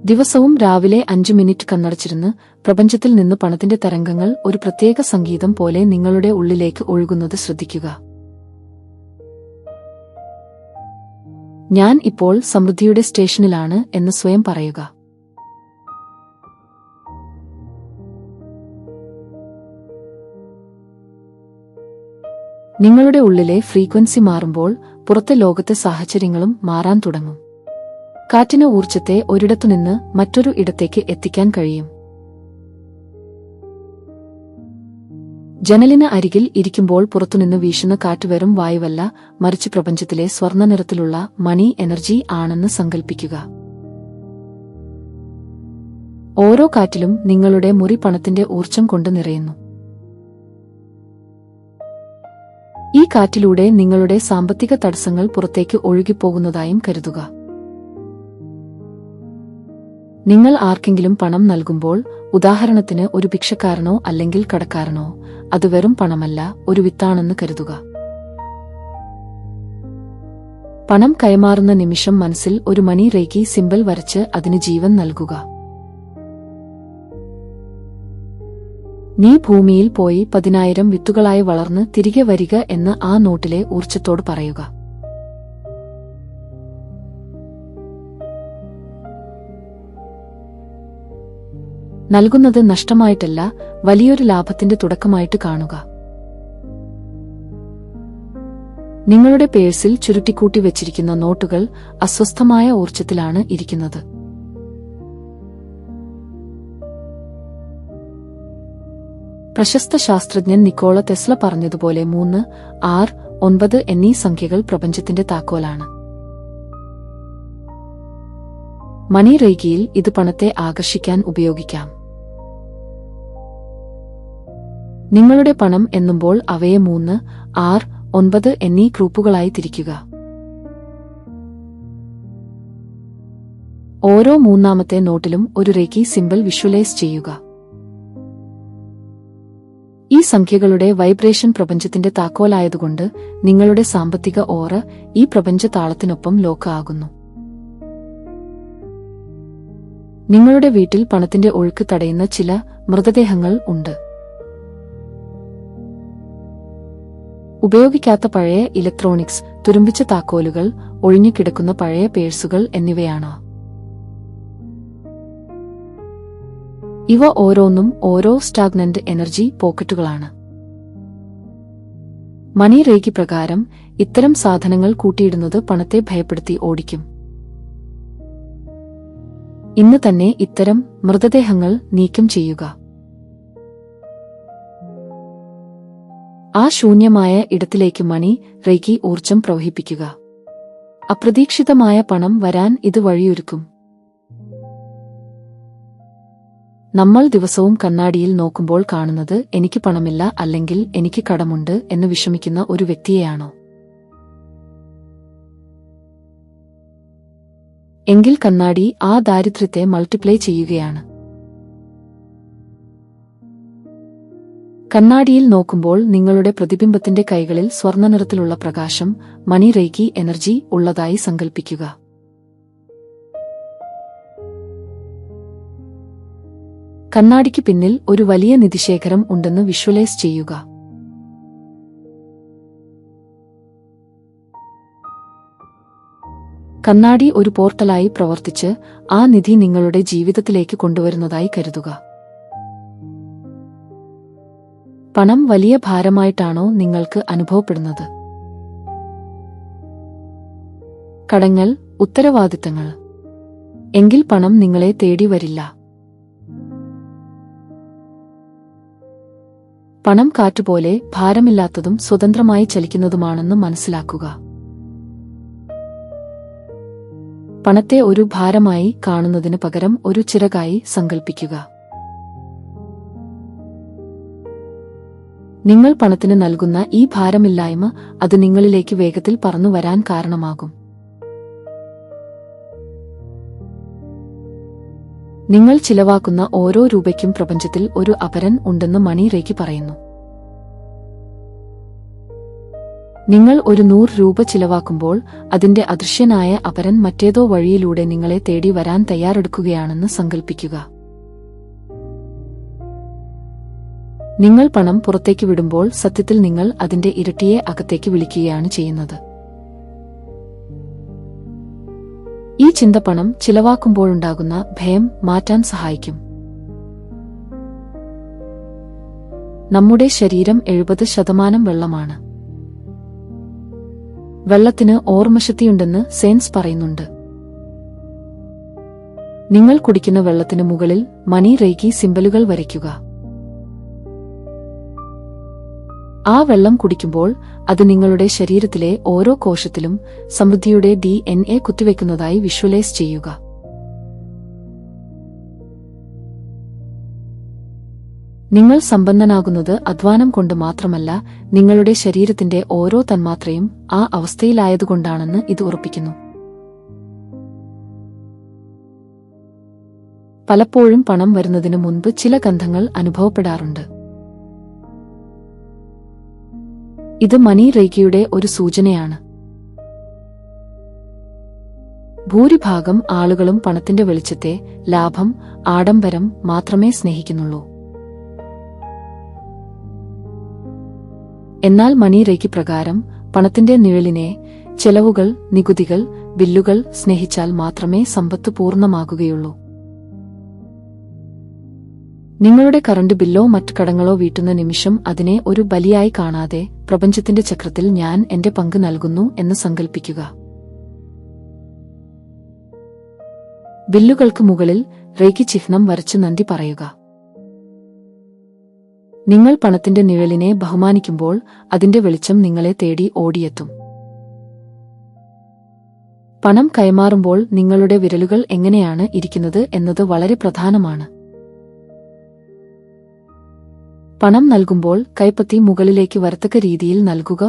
ദിവസവും രാവിലെ 5 മിനിറ്റ് കണ്ണടച്ചിരുന്ന് പ്രപഞ്ചത്തിൽ നിന്ന് പണത്തിന്റെ തരംഗങ്ങൾ ഒരു പ്രത്യേക സംഗീതം പോലെ നിങ്ങളുടെ ഉള്ളിലേക്ക് ഒഴുകുന്നത് ശ്രദ്ധിക്കുക. ഞാൻ ഇപ്പോൾ സമൃദ്ധിയുടെ സ്റ്റേഷനിലാണ് എന്ന് സ്വയം പറയുക. നിങ്ങളുടെ ഉള്ളിലെ ഫ്രീക്വൻസി മാറുമ്പോൾ പുറത്തെ ലോകത്തെ സാഹചര്യങ്ങളും മാറാൻ തുടങ്ങും. കാറ്റിന് ഊർജ്ജത്തെ ഒരിടത്തുനിന്ന് മറ്റൊരു ഇടത്തേക്ക് എത്തിക്കാൻ കഴിയും. ജനലിന് അരികിൽ ഇരിക്കുമ്പോൾ പുറത്തുനിന്ന് വീശുന്ന കാറ്റ് വെറും വായുവല്ല, മറിച്ച് പ്രപഞ്ചത്തിലെ സ്വർണ്ണ നിറത്തിലുള്ള മണി എനർജി ആണെന്ന് സങ്കൽപ്പിക്കുക. ഓരോ കാറ്റിലും നിങ്ങളുടെ മുറി പണത്തിന്റെ ഊർജ്ജം കൊണ്ട് നിറയുന്നു. ഈ കാറ്റിലൂടെ നിങ്ങളുടെ സാമ്പത്തിക തടസ്സങ്ങൾ പുറത്തേക്ക് ഒഴുകിപ്പോകുന്നതായും കരുതുക. നിങ്ങൾ ആർക്കെങ്കിലും പണം നൽകുമ്പോൾ, ഉദാഹരണത്തിന് ഒരു ഭിക്ഷക്കാരനോ അല്ലെങ്കിൽ കടക്കാരനോ, അത് വെറും പണമല്ല, ഒരു വിത്താണെന്ന് കരുതുക. പണം കൈമാറുന്ന നിമിഷം മനസ്സിൽ ഒരു മണി റേക്കി സിംബൽ വരച്ച് അതിന് ജീവൻ നൽകുക. നീ ഭൂമിയിൽ പോയി 10,000 വിത്തുകളായി വളർന്ന് തിരികെ വരിക എന്ന് ആ നോട്ടിലെ ഊർജ്ജത്തോട് പറയുക. നൽകുന്നത് നഷ്ടമായിട്ടല്ല, വലിയൊരു ലാഭത്തിന്റെ തുടക്കമായിട്ട് കാണുക. നിങ്ങളുടെ പേഴ്സിൽ ചുരുട്ടിക്കൂട്ടി വെച്ചിരിക്കുന്ന നോട്ടുകൾ അസ്വസ്ഥമായ ഊർജ്ജത്തിലാണ് ഇരിക്കുന്നത്. പ്രശസ്ത ശാസ്ത്രജ്ഞൻ നിക്കോള ടെസ്ല പറഞ്ഞതുപോലെ 3, 6, 9 എന്നീ സംഖ്യകൾ പ്രപഞ്ചത്തിന്റെ താക്കോലാണ്. മണി റേഖയിൽ ഇത് പണത്തെ ആകർഷിക്കാൻ ഉപയോഗിക്കാം. നിങ്ങളുടെ പണം എന്നുമ്പോൾ അവയെ 3, 6, 9 എന്നീ ഗ്രൂപ്പുകളായി തിരിക്കുക. ഓരോ മൂന്നാമത്തെ നോട്ടിലും ഒരു റേക്കി സിംബൽ വിഷ്വലൈസ് ചെയ്യുക. ഈ സംഖ്യകളുടെ വൈബ്രേഷൻ പ്രപഞ്ചത്തിന്റെ താക്കോലായതുകൊണ്ട് നിങ്ങളുടെ സാമ്പത്തിക ഓറ ഈ പ്രപഞ്ച താളത്തിനൊപ്പം ലോക്ക് ആകുന്നു. നിങ്ങളുടെ വീട്ടിൽ പണത്തിന്റെ ഒഴുക്ക് തടയുന്ന ചില മൃതദേഹങ്ങൾ ഉണ്ട്. ഉപയോഗിക്കാത്ത പഴയ ഇലക്ട്രോണിക്സ്, തുരുമ്പിച്ച താക്കോലുകൾ, ഒഴിഞ്ഞുകിടക്കുന്ന പഴയ പേഴ്സുകൾ എന്നിവയാണ്. ഇവ ഓരോന്നും ഓരോ സ്റ്റാഗ്നന്റ് എനർജി പോക്കറ്റുകളാണ്. മണി റേഖി പ്രകാരം ഇത്തരം സാധനങ്ങൾ കൂട്ടിയിടുന്നത് പണത്തെ ഭയപ്പെടുത്തി ഓടിക്കും. ഇന്ന് തന്നെ ഇത്തരം മൃതദേഹങ്ങൾ നീക്കം ചെയ്യുക. ആ ശൂന്യമായ ഇടത്തിലേക്ക് മണി റേഖി ഊർജ്ജം പ്രവഹിപ്പിക്കുക. അപ്രതീക്ഷിതമായ പണം വരാൻ ഇത് വഴിയൊരുക്കും. നമ്മൾ ദിവസവും കണ്ണാടിയിൽ നോക്കുമ്പോൾ കാണുന്നത് എനിക്ക് പണമില്ല അല്ലെങ്കിൽ എനിക്ക് കടമുണ്ട് എന്ന് വിഷമിക്കുന്ന ഒരു വ്യക്തിയെയാണോ? എങ്കിൽ കണ്ണാടി ആ ദാരിദ്ര്യത്തെ മൾട്ടിപ്ലൈ ചെയ്യുകയാണ്. കണ്ണാടിയിൽ നോക്കുമ്പോൾ നിങ്ങളുടെ പ്രതിബിംബത്തിന്റെ കൈകളിൽ സ്വർണ്ണ നിറത്തിലുള്ള പ്രകാശം, മണി റേക്കി എനർജി ഉള്ളതായി സങ്കൽപ്പിക്കുക. കണ്ണാടിക്ക് പിന്നിൽ ഒരു വലിയ നിധിശേഖരം ഉണ്ടെന്ന് വിഷ്വലൈസ് ചെയ്യുക. കണ്ണാടി ഒരു പോർട്ടലായി പ്രവർത്തിച്ച് ആ നിധി നിങ്ങളുടെ ജീവിതത്തിലേക്ക് കൊണ്ടുവരുന്നതായി കരുതുക. പണം വലിയ ഭാരമായിട്ടാണോ നിങ്ങൾക്ക് അനുഭവപ്പെടുന്നത്? കടങ്ങൾ, ഉത്തരവാദിത്തങ്ങൾ? എങ്കിൽ പണം നിങ്ങളെ തേടി വരില്ല. പണം കാറ്റുപോലെ ഭാരമില്ലാത്തതും സ്വതന്ത്രമായി ചലിക്കുന്നതുമാണെന്ന് മനസ്സിലാക്കുക. പണത്തെ ഒരു ഭാരമായി കാണുന്നതിന് പകരം ഒരു ചിറകായി സങ്കൽപ്പിക്കുക. നിങ്ങൾ പണത്തിന് നൽകുന്ന ഈ ഭാരമില്ലായ്മ അത് നിങ്ങളിലേക്ക് വേഗത്തിൽ പറന്നു വരാൻ കാരണമാകും. നിങ്ങൾ ചിലവാക്കുന്ന ഓരോ രൂപയ്ക്കും പ്രപഞ്ചത്തിൽ ഒരു അപരൻ ഉണ്ടെന്ന് മണി റേക്കി പറയുന്നു. നിങ്ങൾ ഒരു 100 രൂപ ചിലവാക്കുമ്പോൾ അതിന്റെ അദൃശ്യനായ അപരൻ മറ്റേതോ വഴിയിലൂടെ നിങ്ങളെ തേടി വരാൻ തയ്യാറെടുക്കുകയാണെന്ന് സങ്കൽപ്പിക്കുക. നിങ്ങൾ പണം പുറത്തേക്ക് വിടുമ്പോൾ സത്യത്തിൽ നിങ്ങൾ അതിന്റെ ഇരട്ടിയെ അകത്തേക്ക് വിളിക്കുകയാണ് ചെയ്യുന്നത്. ഈ ചിന്ത പണം ചിലവാക്കുമ്പോഴുണ്ടാകുന്ന ഭയം മാറ്റാൻ സഹായിക്കും. നമ്മുടെ ശരീരം 70% വെള്ളമാണ്. വെള്ളത്തിന് ഓർമ്മശക്തിയുണ്ടെന്ന് സയൻസ് പറയുന്നുണ്ട്. നിങ്ങൾ കുടിക്കുന്ന വെള്ളത്തിന് മുകളിൽ മണി റേക്കി സിംബലുകൾ വരയ്ക്കുക. ആ വെള്ളം കുടിക്കുമ്പോൾ അത് നിങ്ങളുടെ ശരീരത്തിലെ ഓരോ കോശത്തിലും സമൃദ്ധിയുടെ DNA കുത്തിവെക്കുന്നതായി വിഷ്വലൈസ് ചെയ്യുക. നിങ്ങൾ സമ്പന്നനാകുന്നത് അധ്വാനം കൊണ്ട് മാത്രമല്ല, നിങ്ങളുടെ ശരീരത്തിന്റെ ഓരോ തന്മാത്രയും ആ അവസ്ഥയിലായതുകൊണ്ടാണെന്ന് ഇത് ഉറപ്പിക്കുന്നു. പലപ്പോഴും പണം വരുന്നതിനു മുൻപ് ചില ഗന്ധങ്ങൾ അനുഭവപ്പെടാറുണ്ട്. ഇത് മണി റേക്കിയുടെ ഒരു സൂചനയാണ്. ഭൂരിഭാഗം ആളുകളും പണത്തിന്റെ വെളിച്ചത്തെ, ലാഭം, ആഡംബരം മാത്രമേ സ്നേഹിക്കുന്നുള്ളൂ. എന്നാൽ മണി റേക്കി പ്രകാരം പണത്തിന്റെ നിഴലിനെ, ചെലവുകൾ, നികുതികൾ, ബില്ലുകൾ സ്നേഹിച്ചാൽ മാത്രമേ സമ്പത്ത് പൂർണ്ണമാകുകയുള്ളൂ. നിങ്ങളുടെ കറണ്ട് ബില്ലോ മറ്റു കടങ്ങളോ വീട്ടുന്ന നിമിഷം അതിനെ ഒരു ബലിയായി കാണാതെ പ്രപഞ്ചത്തിന്റെ ചക്രത്തിൽ ഞാൻ എന്റെ പങ്ക് നൽകുന്നു എന്ന് സങ്കൽപ്പിക്കുക. ബില്ലുകൾക്ക് മുകളിൽ റേക്കി ചിഹ്നം വരച്ച് നന്ദി പറയുക. നിങ്ങൾ പണത്തിന്റെ നിഴലിനെ ബഹുമാനിക്കുമ്പോൾ അതിന്റെ വെളിച്ചം നിങ്ങളെ തേടി ഓടിയെത്തും. പണം കൈമാറുമ്പോൾ നിങ്ങളുടെ വിരലുകൾ എങ്ങനെയാണ് ഇരിക്കുന്നത് എന്നത് വളരെ പ്രധാനമാണ്. പണം നൽകുമ്പോൾ കൈപ്പത്തി മുകളിലേക്ക് വരത്തക്ക രീതിയിൽ നൽകുക.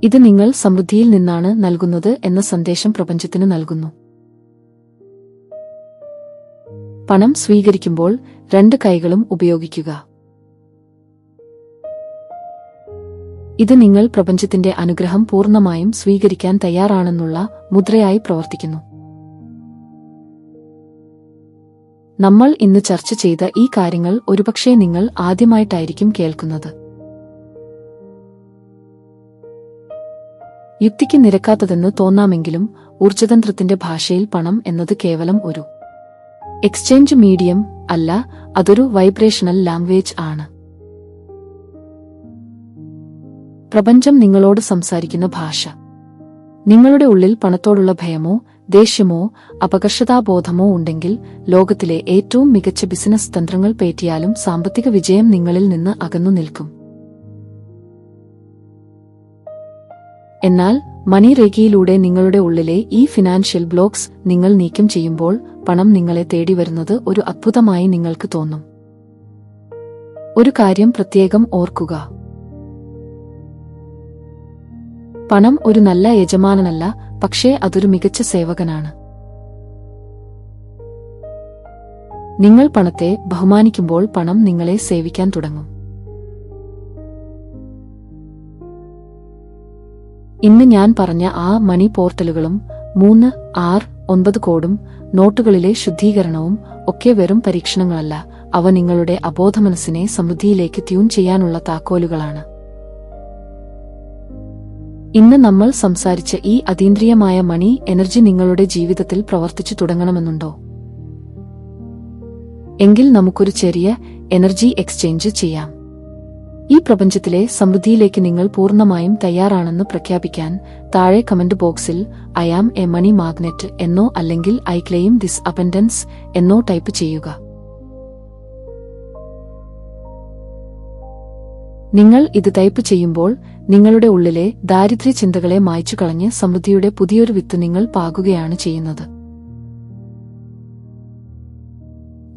ഇത് നിങ്ങൾ സമൃദ്ധിയിൽ നിന്നാണ് നൽകുന്നത് എന്ന സന്ദേശം പ്രപഞ്ചത്തിന് നൽകുന്നു. പണം സ്വീകരിക്കുമ്പോൾ 2 കൈകളും ഉപയോഗിക്കുക. ഇത് നിങ്ങൾ പ്രപഞ്ചത്തിന്റെ അനുഗ്രഹം പൂർണ്ണമായും സ്വീകരിക്കാൻ തയ്യാറാണെന്നുള്ള മുദ്രയായി പ്രവർത്തിക്കുന്നു. നമ്മൾ ഇന്ന് ചർച്ച ചെയ്ത ഈ കാര്യങ്ങൾ ഒരുപക്ഷേ നിങ്ങൾ ആദ്യമായിട്ടായിരിക്കും കേൾക്കുന്നത്. യുക്തിക്ക് നിരക്കാത്തതെന്ന് തോന്നാമെങ്കിലും ഊർജ്ജതന്ത്രത്തിന്റെ ഭാഷയിൽ പണം എന്നത് കേവലം ഒരു എക്സ്ചേഞ്ച് മീഡിയം അല്ല, അതൊരു വൈബ്രേഷണൽ ലാംഗ്വേജ് ആണ്. പ്രപഞ്ചം നിങ്ങളോട് സംസാരിക്കുന്ന ഭാഷ. നിങ്ങളുടെ ഉള്ളിൽ പണത്തോടുള്ള ഭയമോ ദേഷ്യമോ അപകർഷതാബോധമോ ഉണ്ടെങ്കിൽ ലോകത്തിലെ ഏറ്റവും മികച്ച ബിസിനസ് തന്ത്രങ്ങൾ പേറ്റിയാലും സാമ്പത്തിക വിജയം നിങ്ങളിൽ നിന്ന് അകന്നു നിൽക്കും. എന്നാൽ മണി റേക്കിയിലൂടെ നിങ്ങളുടെ ഉള്ളിലെ ഈ ഫിനാൻഷ്യൽ ബ്ലോക്സ് നിങ്ങൾ നീക്കം ചെയ്യുമ്പോൾ പണം നിങ്ങളെ തേടി വരുന്നത് ഒരു അത്ഭുതമായി നിങ്ങൾക്ക് തോന്നും. ഒരു കാര്യം പ്രത്യേകം ഓർക്കുക. പണം ഒരു നല്ല യജമാനനല്ല, പക്ഷേ അതൊരു മികച്ച സേവകനാണ്. നിങ്ങൾ പണത്തെ ബഹുമാനിക്കുമ്പോൾ പണം നിങ്ങളെ സേവിക്കാൻ തുടങ്ങും. ഇന്ന് ഞാൻ പറഞ്ഞ ആ മണി പോർട്ടലുകളും 3, 6, 9 കോഡും നോട്ടുകളിലെ ശുദ്ധീകരണവും ഒക്കെ വെറും പരീക്ഷണങ്ങളല്ല, അവ നിങ്ങളുടെ അബോധമനസ്സിനെ സമൃദ്ധിയിലേക്ക് ട്യൂൺ ചെയ്യാനുള്ള താക്കോലുകളാണ്. ഇന്ന് നമ്മൾ സംസാരിച്ച ഈ അതീന്ദ്രിയമായ മണി എനർജി നിങ്ങളുടെ ജീവിതത്തിൽ പ്രവർത്തിച്ചു തുടങ്ങണമെന്നുണ്ടോ? എങ്കിൽ നമുക്കൊരു ചെറിയ എനർജി എക്സ്ചേഞ്ച് ചെയ്യാം. ഈ പ്രപഞ്ചത്തിലെ സമൃദ്ധിയിലേക്ക് നിങ്ങൾ പൂർണ്ണമായും തയ്യാറാണെന്ന് പ്രഖ്യാപിക്കാൻ താഴെ കമന്റ് ബോക്സിൽ I am a money magnet എന്നോ അല്ലെങ്കിൽ ഐ ക്ലെയിം ദിസ് അബൻഡൻസ് എന്നോ ടൈപ്പ് ചെയ്യുക. നിങ്ങൾ ഇത് ടൈപ്പ് ചെയ്യുമ്പോൾ നിങ്ങളുടെ ഉള്ളിലെ ദാരിദ്ര്യ ചിന്തകളെ മായ്ച്ചു കളഞ്ഞ് സമൃദ്ധിയുടെ പുതിയൊരു വിത്ത് നിങ്ങൾ പാകുകയാണ് ചെയ്യുന്നത്.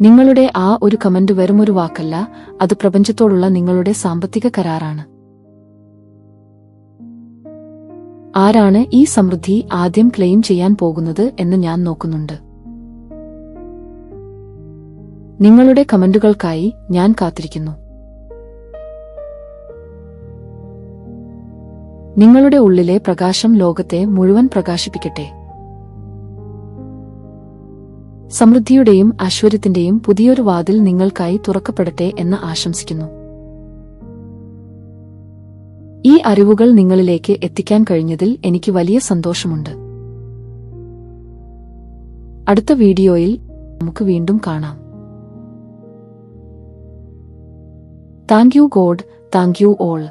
നിങ്ങളുടെ ആ ഒരു കമന്റ് വെറുമൊരു വാക്കല്ല, അത് പ്രപഞ്ചത്തോടുള്ള നിങ്ങളുടെ സാമ്പത്തിക കരാറാണ്. ആരാണ് ഈ സമൃദ്ധി ആദ്യം ക്ലെയിം ചെയ്യാൻ പോകുന്നത് എന്ന് ഞാൻ നോക്കുന്നുണ്ട്. നിങ്ങളുടെ കമന്റുകൾക്കായി ഞാൻ കാത്തിരിക്കുന്നു. നിങ്ങളുടെ ഉള്ളിലെ പ്രകാശം ലോകത്തെ മുഴുവൻ പ്രകാശിപ്പിക്കട്ടെ. സമൃദ്ധിയുടെയും ഐശ്വര്യത്തിന്റെയും പുതിയൊരു വാതിൽ നിങ്ങൾക്കായി തുറക്കപ്പെടട്ടെ എന്ന് ആശംസിക്കുന്നു. ഈ അറിവുകൾ നിങ്ങളിലേക്ക് എത്തിക്കാൻ കഴിഞ്ഞതിൽ എനിക്ക് വലിയ സന്തോഷമുണ്ട്. അടുത്ത വീഡിയോയിൽ നമുക്ക് വീണ്ടും കാണാം. Thank you God, thank you all.